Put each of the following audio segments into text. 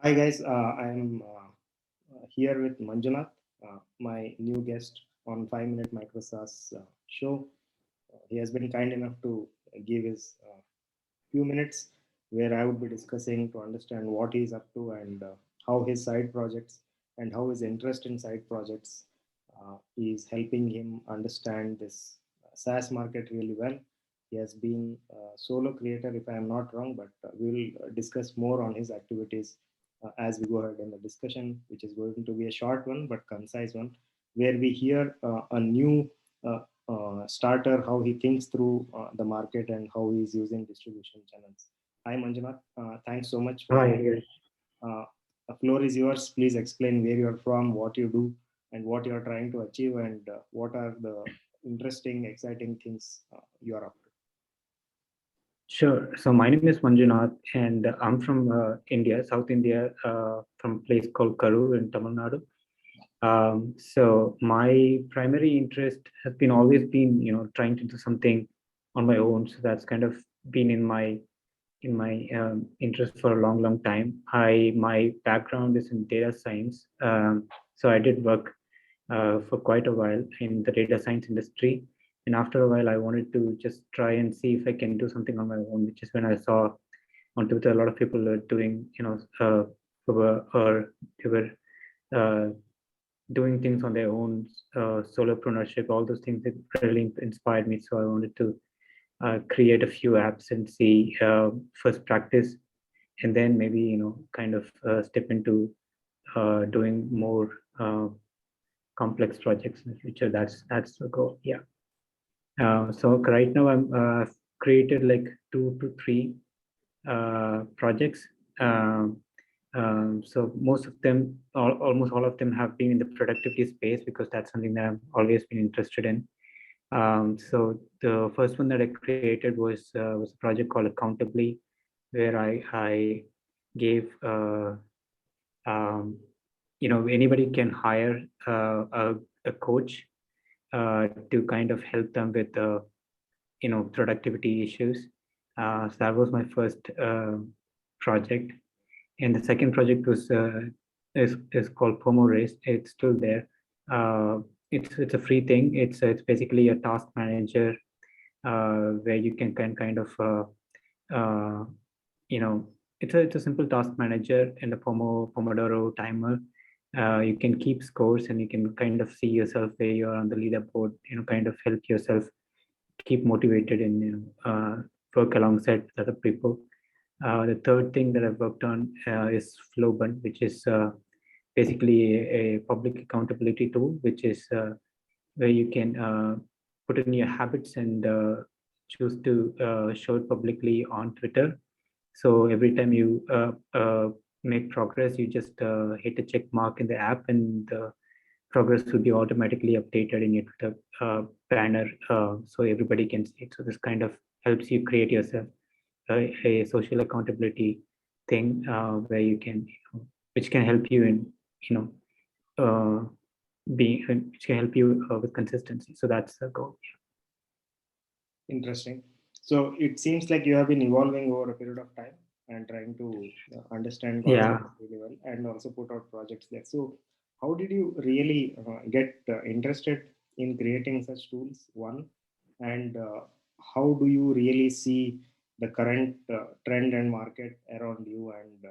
Hi guys, I'm here with Manjunath, my new guest on 5 Minute MicroSaaS show. He has been kind enough to give his few minutes where I would be discussing to understand what he's up to and how his side projects and how his interest in side projects is helping him understand this SaaS market really well. He has been a solo creator, if I am not wrong, but we'll discuss more on his activities as we go ahead in the discussion, which is going to be a short one but concise one, where we hear a new uh, starter, how he thinks through the market and how he is using distribution channels. Hi, Manjunath. Thanks so much for being Hi, here. The floor is yours. Please explain where you're from, what you do, and what you're trying to achieve, and what are the interesting, exciting things you're up to. sure. So my name is Manjunath, and I'm from India, South India, from a place called Karur in Tamil Nadu. So my primary interest has been always been, trying to do something on my own. So that's kind of been in my interest for a long, long time. My background is in data science, so I did work for quite a while in the data science industry. And after a while, I wanted to just try and see if I can do something on my own, which is when I saw on Twitter a lot of people are doing, they were uh, doing things on their own, solopreneurship, all those things that really inspired me. So I wanted to create a few apps and see first practice, and then maybe kind of step into doing more complex projects in the future. That's the goal. Yeah. So right now I've created like 2 to 3 projects. So most of them, almost all of them, have been in the productivity space because that's something that I've always been interested in. So the first one that I created was a project called Accountably, where I gave um, anybody can hire a coach to kind of help them with productivity issues. So that was my first project, and the second project is called Pomo Race. It's still there. It's a free thing. It's basically a task manager where you can kind of uh, you know it's a simple task manager and a Pomodoro timer. You can keep scores and you can kind of see yourself where you're on the leaderboard. Kind of help yourself keep motivated and work alongside other people. The third thing that I've worked on is Flowbun, which is basically a public accountability tool, which is where you can put in your habits and choose to show it publicly on Twitter. So every time you make progress, you just hit a check mark in the app, and the progress will be automatically updated in your Twitter banner, so everybody can see it. So this kind of helps you create yourself a social accountability thing where you can, which can help you in, you know, uh, which can help you with consistency. So that's the goal. Interesting. So it seems like you have been evolving over a period of time and trying to understand Yeah. concepts really well and also put out projects there. So, how did you really get interested in creating such tools? One, and how do you really see the current trend and market around you, and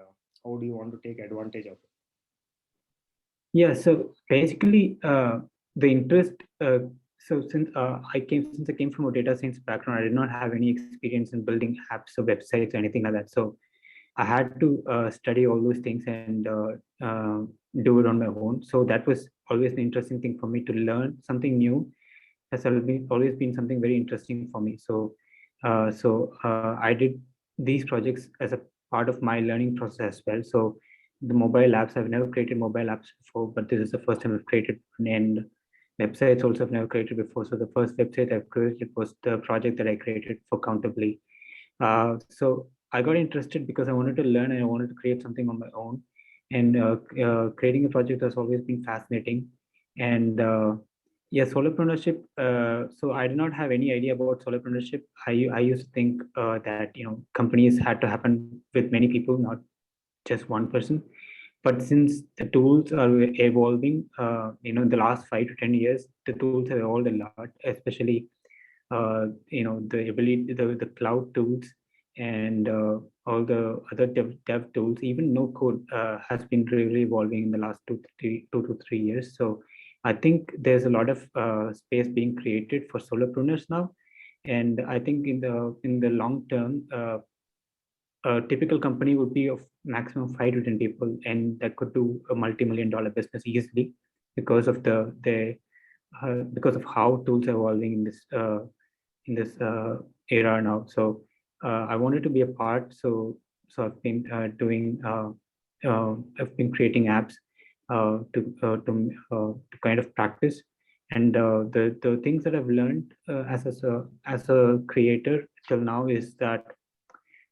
how do you want to take advantage of it? Yeah. So basically, the interest. So since I came from a data science background, I did not have any experience in building apps or websites or anything like that. So I had to study all those things and do it on my own. So that was always an interesting thing for me to learn something new. Has always been something very interesting for me. So I did these projects as a part of my learning process as well. So the mobile apps, I've never created mobile apps before, but this is the first time I've created one. And websites also I've never created before. So the first website I've created was the project that I created for Countably. So I got interested because I wanted to learn and I wanted to create something on my own. And creating a project has always been fascinating. And yeah, solopreneurship. So I did not have any idea about solopreneurship. I used to think that companies had to happen with many people, not just one person. But since the tools are evolving, in the last 5 to 10 years, the tools have evolved a lot, especially the ability, the cloud tools, and all the other dev tools. Even no code has been really evolving in the last 2 to 3 years. So I think there's a lot of space being created for solopreneurs now, and I think in the long term, a typical company would be of maximum 5 to 10 people, and that could do a multi-million-dollar business easily because of because of how tools are evolving in this era now. So I wanted to be a part. So I've been I've been creating apps to kind of practice. And the things that I've learned as a creator till now is that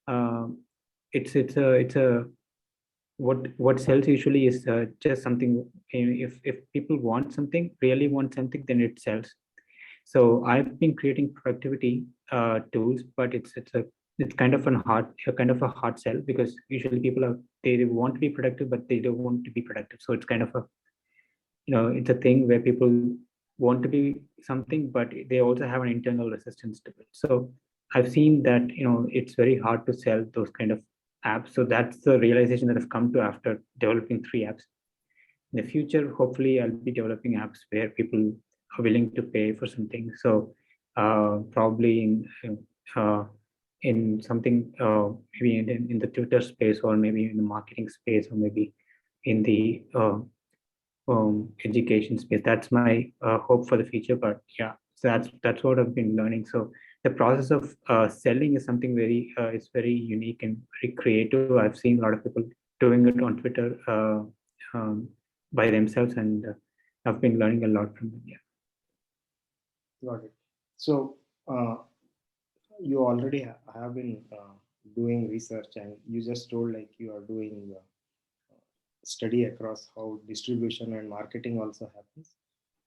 um, it's a what sells usually is just something. If people want something, really want something, then it sells. So I've been creating productivity tools, but it's kind of a hard sell, because usually people they want to be productive, but they don't want to be productive. So it's kind of a, it's a thing where people want to be something, but they also have an internal resistance to it. So I've seen that it's very hard to sell those kind of apps. So that's the realization that I've come to after developing 3 apps. In the future, hopefully I'll be developing apps where people are willing to pay for something. So probably uh, in something, maybe in the Twitter space, or maybe in the marketing space, or maybe in the education space. That's my hope for the future. But yeah, so that's what I've been learning. So the process of selling is something is very unique and very creative. I've seen a lot of people doing it on Twitter by themselves, and I've been learning a lot from them. Yeah. Got it. So you already have been doing research, and you just told like you are doing study across how distribution and marketing also happens.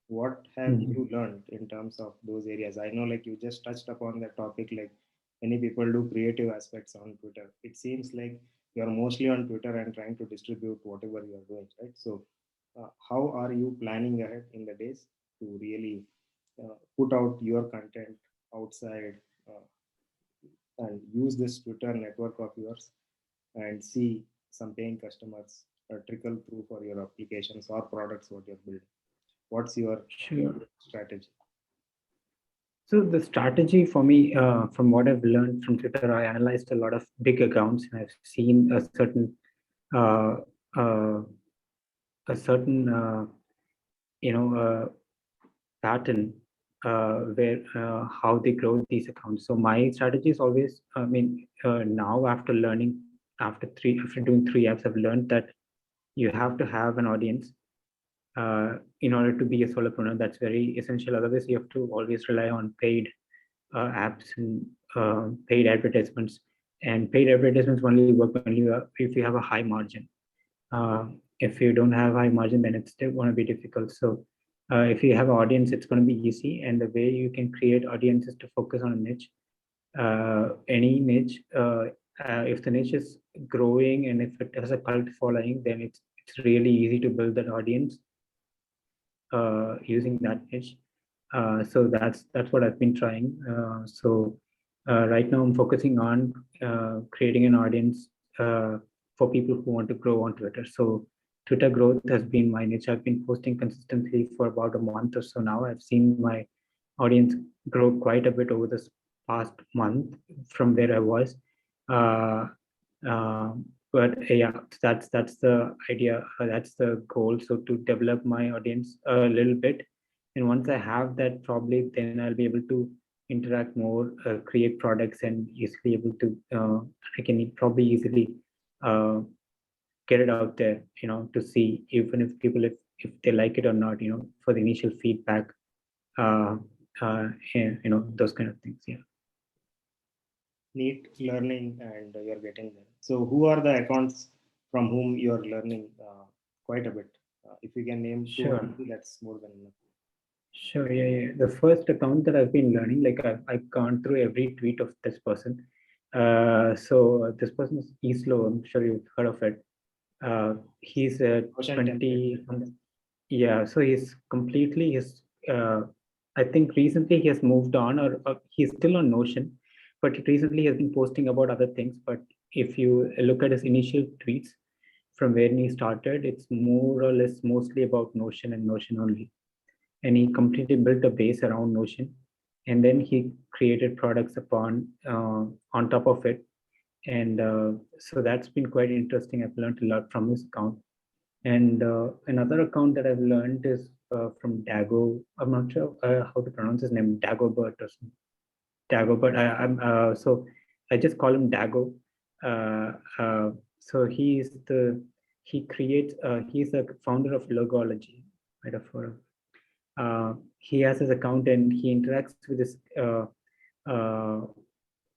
What have you learned in terms of those areas? I know like you just touched upon that topic, like many people do creative aspects on Twitter. It seems like you're mostly on Twitter and trying to distribute whatever you're doing, right? So how are you planning ahead in the days to really put out your content outside and use this Twitter network of yours and see some paying customers trickle through for your applications or products what you're building? What's your Sure. strategy? So the strategy for me, from what I've learned from Twitter, I analyzed a lot of big accounts, and I've seen uh, uh, a certain pattern where how they grow these accounts. So my strategy is always, I mean, now after learning, after doing 3 apps, I've learned that you have to have an audience in order to be a solopreneur. That's very essential. Otherwise, you have to always rely on paid apps and paid advertisements. And paid advertisements only work if you have a high margin. If you don't have high margin, then it's still going to be difficult. So if you have an audience, it's going to be easy. And the way you can create audience is to focus on a niche. Any niche, if the niche is growing and if it has a cult following, then it's really easy to build that audience using that niche. So that's what I've been trying. Right now I'm focusing on creating an audience for people who want to grow on Twitter. So Twitter growth has been my niche. I've been posting consistently for about a month or so now. I've seen my audience grow quite a bit over this past month from where I was. Uh, but yeah, that's the idea. That's the goal. So to develop my audience a little bit, and once I have that, probably then I'll be able to interact more, create products, and easily able to. I can probably easily uh, get it out there, to see even if people if they like it or not, for the initial feedback, uh, those kind of things. Yeah. Neat learning, and you're getting there. So, who are the accounts from whom you're learning quite a bit? If you can name two or Sure. three, that's more than enough. Sure. Yeah, yeah. The first account that I've been learning, like I've gone through every tweet of this person. So this person is Islo. I'm sure you've heard of it. He's Notion 20, template. yeah, so he's completely, I think recently he has moved on, or he's still on Notion, but recently he has been posting about other things. But if you look at his initial tweets from where he started, it's more or less mostly about Notion and Notion only. And he completely built a base around Notion, and then he created products upon on top of it. And so that's been quite interesting. I've learned a lot from his account. And another account that I've learned is from Dago. I'm not sure how to pronounce his name, Dagobert or something. Dagobert. So I just call him Dago. So he creates. He's the founder of Logology, metaphor. He has his account and he interacts with his uh,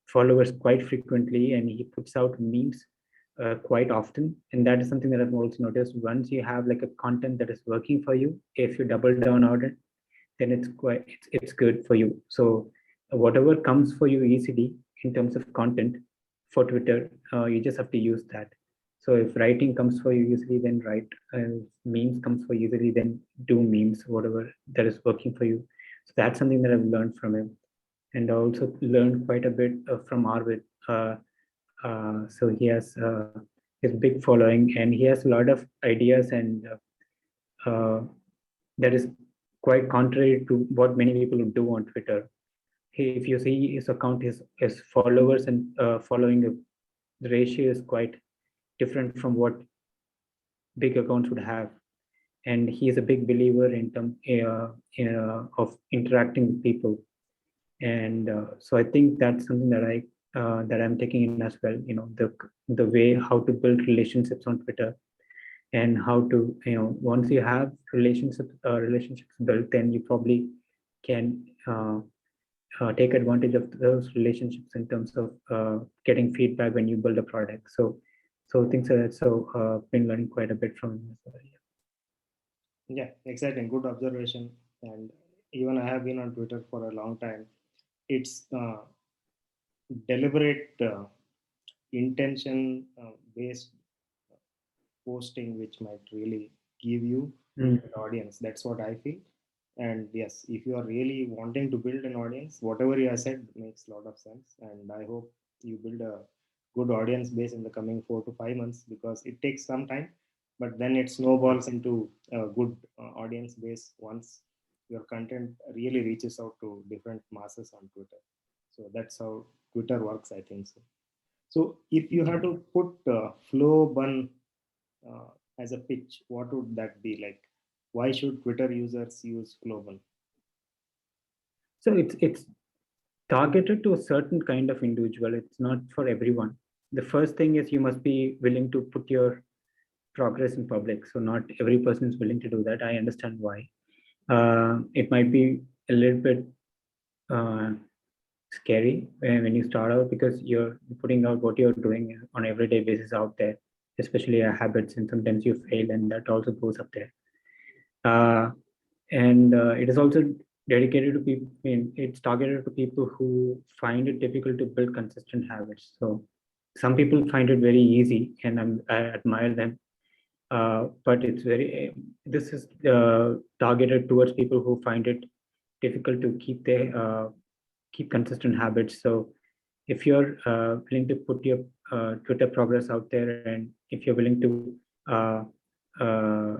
followers quite frequently, and he puts out memes quite often. And that is something that I've also noticed. Once you have like a content that is working for you, if you double down on it, then it's good for you. So whatever comes for you easily in terms of content for Twitter, you just have to use that. So if writing comes for you easily, then write. Memes comes for you easily, then do memes, whatever that is working for you. So that's something that I've learned from him. And I also learned quite a bit from Arvid. So he has his big following, and he has a lot of ideas, and that is quite contrary to what many people do on Twitter. If you see his account, his followers and following, the ratio is quite different from what big accounts would have. And he is a big believer in term of interacting with people. And so I think that's something that I'm taking in as well. The way how to build relationships on Twitter, and how to, once you have relationships built, then you probably can take advantage of those relationships in terms of getting feedback when you build a product. So things like that. So been learning quite a bit from him as well. Yeah, exciting. Good observation. And even I have been on Twitter for a long time. It's deliberate, intention based posting, which might really give you Mm. an audience. That's what I feel. And yes, if you are really wanting to build an audience, whatever you have said makes a lot of sense. And I hope you build a good audience base in the coming 4 to 5 months, because it takes some time, but then it snowballs into a good audience base once your content really reaches out to different masses on Twitter. So that's how Twitter works, I think so. So if you have to put flow bun uh, as a pitch, what would that be like? Why should Twitter users use Global? So it's targeted to a certain kind of individual. It's not for everyone. The first thing is you must be willing to put your progress in public. So not every person is willing to do that. I understand why. It might be a little bit uh, scary when you start out, because you're putting out what you're doing on everyday basis out there, especially your habits, and sometimes you fail, and that also goes up there. Uh, and it is also dedicated to people. I mean, it's targeted to people who find it difficult to build consistent habits. So some people find it very easy, and I admire them. But it's very this is targeted towards people who find it difficult to keep consistent habits. So if you're willing to put your Twitter progress out there, and if you're willing to uh, uh,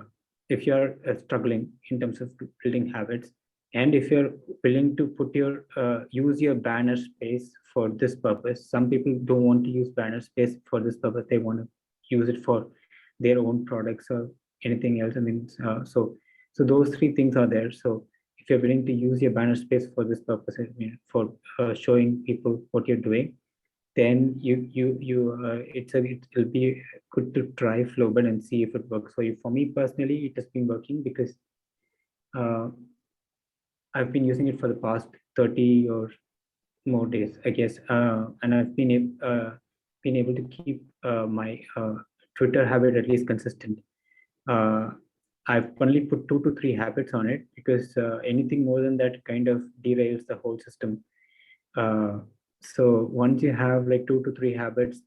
if you're struggling in terms of building habits, and if you're willing to put your use your banner space for this purpose. Some people don't want to use banner space for this purpose. They want to use it for their own products or anything else. I mean, so those three things are there. So if you're willing to use your banner space for this purpose, I mean, for showing people what you're doing, then it'll be good to try Flowbird and see if it works for you. For me personally, it has been working because uh, I've been using it for the past 30 or more days, I guess, and I've been able to keep my Twitter habit at least consistent. Uh, I've only put 2 to 3 habits on it, because anything more than that kind of derails the whole system. Uh, so once you have like 2 to 3 habits,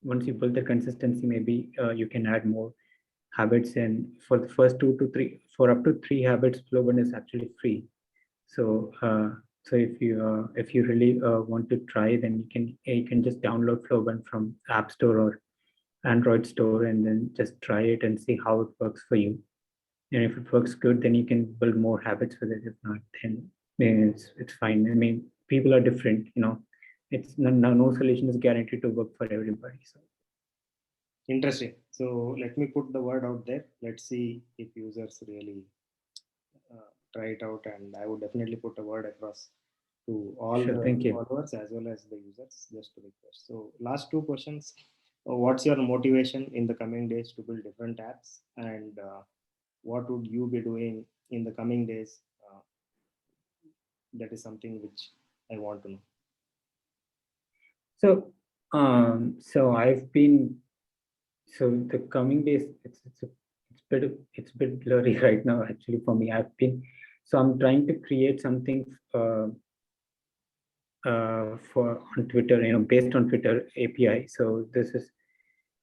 once you build the consistency, maybe you can add more habits. And for the first 2 to 3, for up to 3 habits, flow burn is actually free. So so if you really want to try, then you can just download flow burn from App Store or Android store, and then just try it and see how it works for you. And if it works good, then you can build more habits with it. If not, then it's fine. I mean, people are different, you know. It's no solution is guaranteed to work for everybody. So Interesting. So let me put the word out there. Let's see if users really try it out, and I would definitely put a word across to all sure, the thank you. followers as well as the users, just to request. So last two questions. What's your motivation in the coming days to build different apps, and what would you be doing in the coming days? That is something which I want to know. So so I've been so the coming days, it's a bit blurry right now actually for me. I'm trying to create something for on Twitter, you know, based on Twitter API. So this is,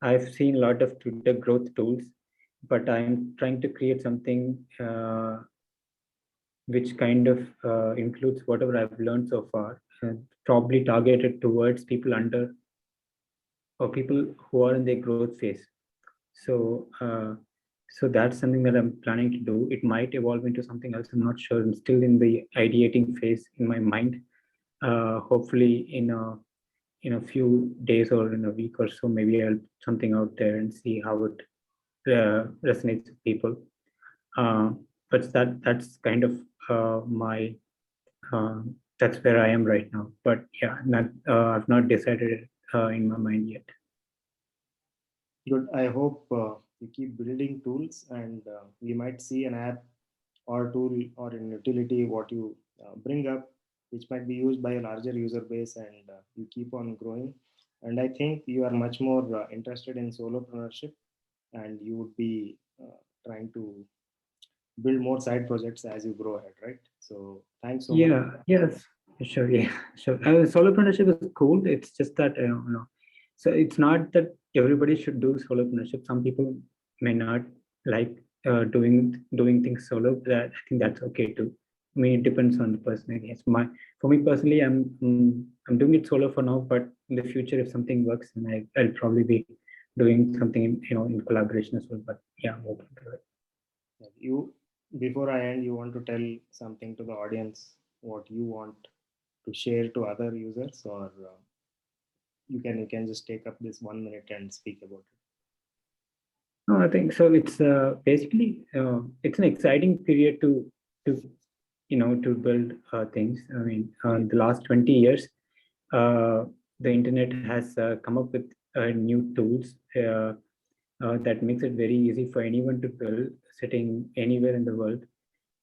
I've seen a lot of Twitter growth tools, but I'm trying to create something which kind of includes whatever I've learned so far, and probably targeted towards people under or people who are in their growth phase. So so that's something that I'm planning to do. It might evolve into something else. I'm not sure. I'm still in the ideating phase in my mind. Hopefully in a few days or in a week or so, maybe I'll put something out there and see how it resonates with people. Uh, but that's kind of my uh, that's where I am right now. But yeah, I've not decided in my mind yet. Good. I hope you keep building tools, and we might see an app or tool or an utility what you bring up, which might be used by a larger user base, and you keep on growing. And I think you are much more interested in solopreneurship, and you would be trying to build more side projects as you grow ahead, right? So thanks so much. Yeah, yes, sure, yeah, sure. Solopreneurship is cool. It's just that you know, so it's not that everybody should do solopreneurship. Some people may not like doing things solo. That I think that's okay too. I mean, it depends on the person. I guess for me personally, I'm doing it solo for now. But in the future, if something works, then I'll probably be doing something in, you know, in collaboration as well. But yeah, I'm open to it. You, before I end, you want to tell something to the audience, what you want to share to other users, or you can just take up this 1 minute and speak about it. No, I think so. It's basically it's an exciting period to you know, to build things. I mean, the last 20 years, uh, the internet has come up with new tools that makes it very easy for anyone to build, sitting anywhere in the world.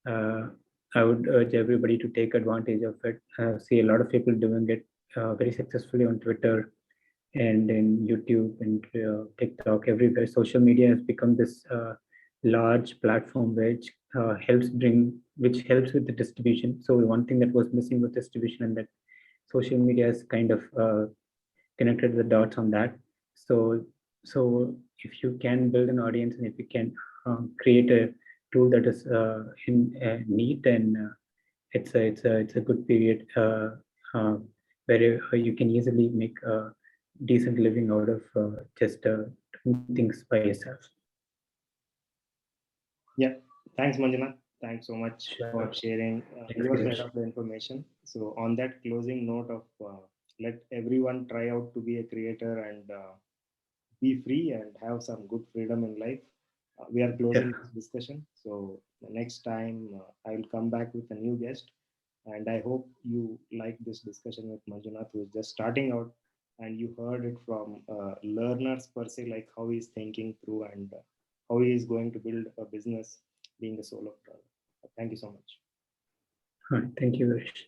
Uh, I would urge everybody to take advantage of it. See a lot of people doing it very successfully on Twitter and in YouTube and TikTok, everywhere. Social media has become this large platform which helps with the distribution. So one thing that was missing was distribution, and that social media has kind of connected the dots on that. So so if you can build an audience, and if you can create a tool that is in need, then it's a good period uh, where you can easily make a decent living out of just doing things by yourself. Yeah, thanks, Manjunath. Thanks so much Sure. for sharing Thanks, your side Girish. of the information. So, on that closing note of let everyone try out to be a creator and be free and have some good freedom in life. We are Yeah. closing this discussion. So, the next time I will come back with a new guest. And I hope you like this discussion with Manjunath, who is just starting out, and you heard it from learners per se, like how he's thinking through and how he is going to build a business being a solopreneur. Thank you so much. All right. Thank you, Girish.